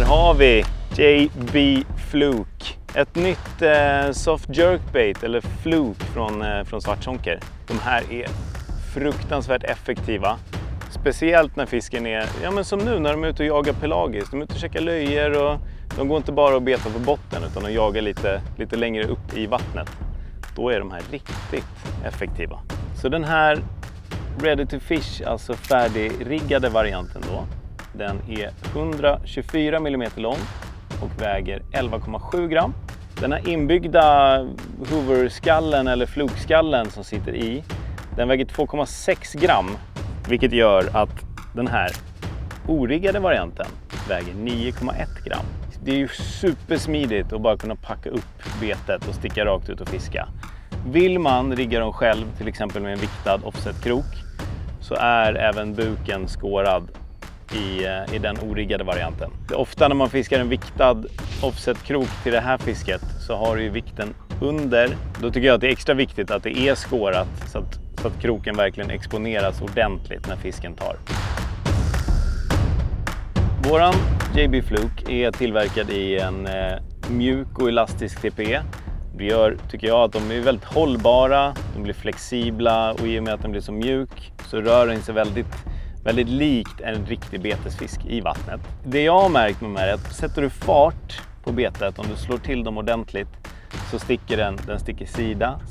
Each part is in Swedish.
Här har vi JB Fluke. Ett nytt soft jerkbait eller fluke från svartsonker. De här är fruktansvärt effektiva. Speciellt när fisken är, ja men som nu när de är ute och jagar pelagiskt. De är ute och käkar löjer och de går inte bara och betar på botten utan de jagar lite längre upp i vattnet. Då är de här riktigt effektiva. Så den här ready to fish, alltså färdigriggade varianten då. Den är 124 mm lång och väger 11,7 gram. Den här inbyggda hooverskallen eller flukskallen som sitter i, den väger 2,6 gram. Vilket gör att den här origgade varianten väger 9,1 gram. Det är ju supersmidigt att bara kunna packa upp betet och sticka rakt ut och fiska. Vill man rigga dem själv, till exempel med en viktad offset-krok, så är även buken skårad i den origgade varianten. Ofta när man fiskar en viktad offset-krok till det här fisket så har du ju vikten under. Då tycker jag att det är extra viktigt att det är skårat så att kroken verkligen exponeras ordentligt när fisken tar. Våran JB Fluke är tillverkad i en mjuk och elastisk TPE. Det gör, tycker jag, att de är väldigt hållbara, de blir flexibla och i och med att den blir så mjuk så rör den sig väldigt likt en riktig betesfisk i vattnet. Det jag har märkt med de här är att sätter du fart på betet, om du slår till dem ordentligt, så sticker den sticker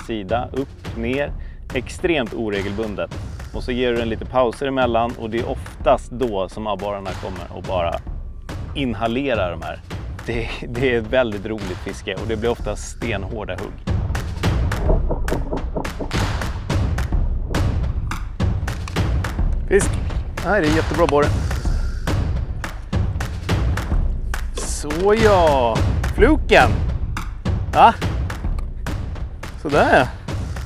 sida, upp, ner, extremt oregelbundet. Och så ger du den lite pauser emellan och det är oftast då som abborrarna kommer och bara inhalerar de här. Det är ett väldigt roligt fiske och det blir ofta stenhårda hugg. Fisk! Nej, det är jättebra borre. Så ja, fluken! Ja, sådär.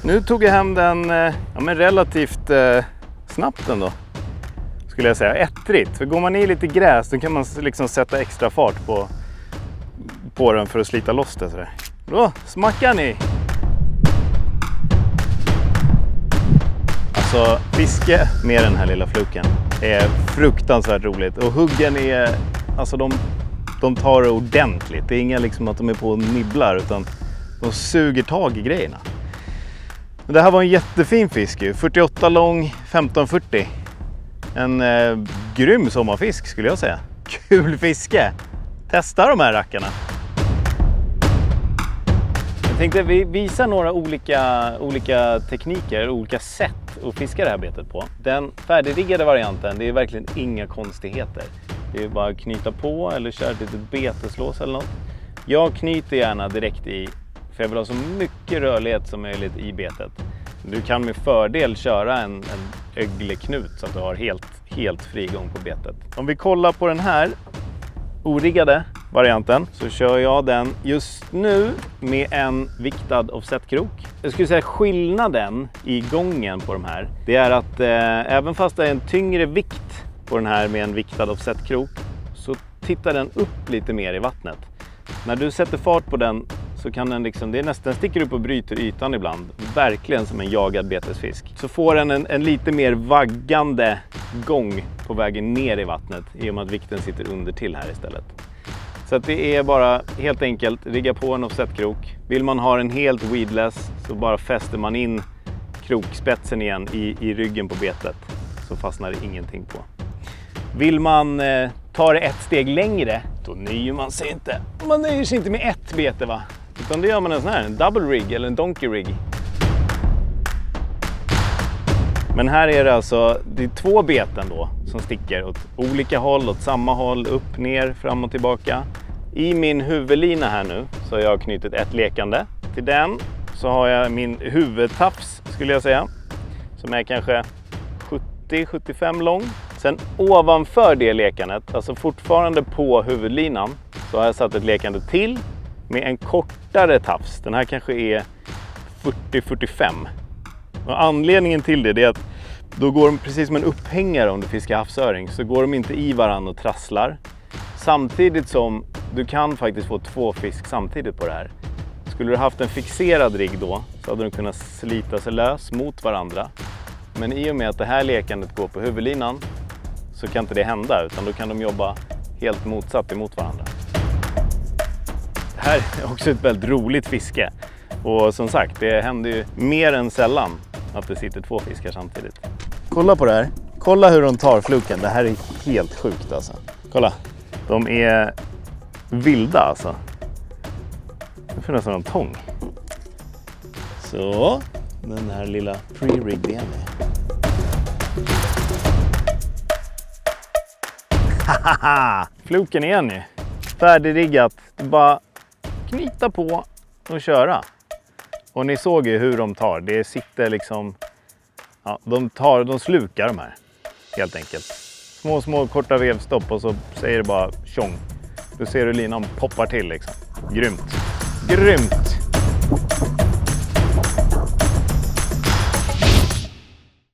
Nu tog jag hem den men relativt snabbt ändå, skulle jag säga. Ettrigt. För går man i lite gräs då kan man liksom sätta extra fart på den för att slita loss det. Sådär. Då smackar ni! Alltså fiske med den här lilla fluken är fruktansvärt roligt. Och huggen är, alltså de tar det ordentligt. Det är inga liksom att de är på och nibblar utan de suger tag i grejerna. Det här var en jättefin fisk, 48 lång, 1540. En grym sommarfisk skulle jag säga. Kul fiske! Testa de här rackarna! Jag tänkte vi visar några olika tekniker, olika sätt att fiska det här betet på. Den färdigriggade varianten, det är verkligen inga konstigheter. Det är bara att knyta på eller köra ett litet beteslås eller något. Jag knyter gärna direkt i, för jag vill ha så mycket rörlighet som möjligt i betet. Du kan med fördel köra en ögleknut så att du har helt fri gång på betet. Om vi kollar på den här origgade varianten så kör jag den just nu med en viktad offset-krok. Jag skulle säga skillnaden i gången på de här, det är att även fast det är en tyngre vikt på den här med en viktad offset-krok så tittar den upp lite mer i vattnet. När du sätter fart på den så kan den liksom, det är nästan sticker upp och bryter ytan ibland. Verkligen som en jagad betesfisk. Så får den en lite mer vaggande gång på vägen ner i vattnet i och med att vikten sitter under till här istället. Så att det är bara helt enkelt rigga på en offset-krok. Vill man ha en helt weedless så bara fäster man in krokspetsen igen i ryggen på betet. Så fastnar det ingenting på. Vill man ta det ett steg längre, då nöjer man sig inte. Man nöjer sig inte med ett bete va? Utan det gör man en sån här, en double rig eller en donkey rig. Men här är det alltså, det är 2 beten då som sticker åt olika håll, åt samma håll, upp, ner, fram och tillbaka. I min huvudlina här nu så har jag knutit ett lekande. Till den så har jag min huvudtafs skulle jag säga, som är kanske 70-75 lång. Sen ovanför det lekandet, alltså fortfarande på huvudlinan, så har jag satt ett lekande till med en kortare tafs. Den här kanske är 40-45. Och anledningen till det är att då går de precis som en upphängare om du fiskar havsöring, så går de inte i varann och trasslar. Samtidigt som du kan faktiskt få 2 fisk samtidigt på det här. Skulle du haft en fixerad rigg då så hade de kunnat slita sig lös mot varandra. Men i och med att det här lekandet går på huvudlinan så kan inte det hända, utan då kan de jobba helt motsatt emot varandra. Det här är också ett väldigt roligt fiske. Och som sagt, det händer ju mer än sällan att det sitter 2 fiskar samtidigt. Kolla på det här. Kolla hur de tar fluken. Det här är helt sjukt alltså. Kolla. De är vilda alltså. Det får nästan en tång. Så, den här lilla pre-rigged igen. Hahaha! Fluken igen ju. Färdigriggat. Bara knyta på och köra. Och ni såg ju hur de tar. Det sitter liksom... Ja, de slukar de här. Helt enkelt. Små korta vevstopp och så säger det bara tjong. Du ser hur linan poppar till liksom. Grymt. Grymt!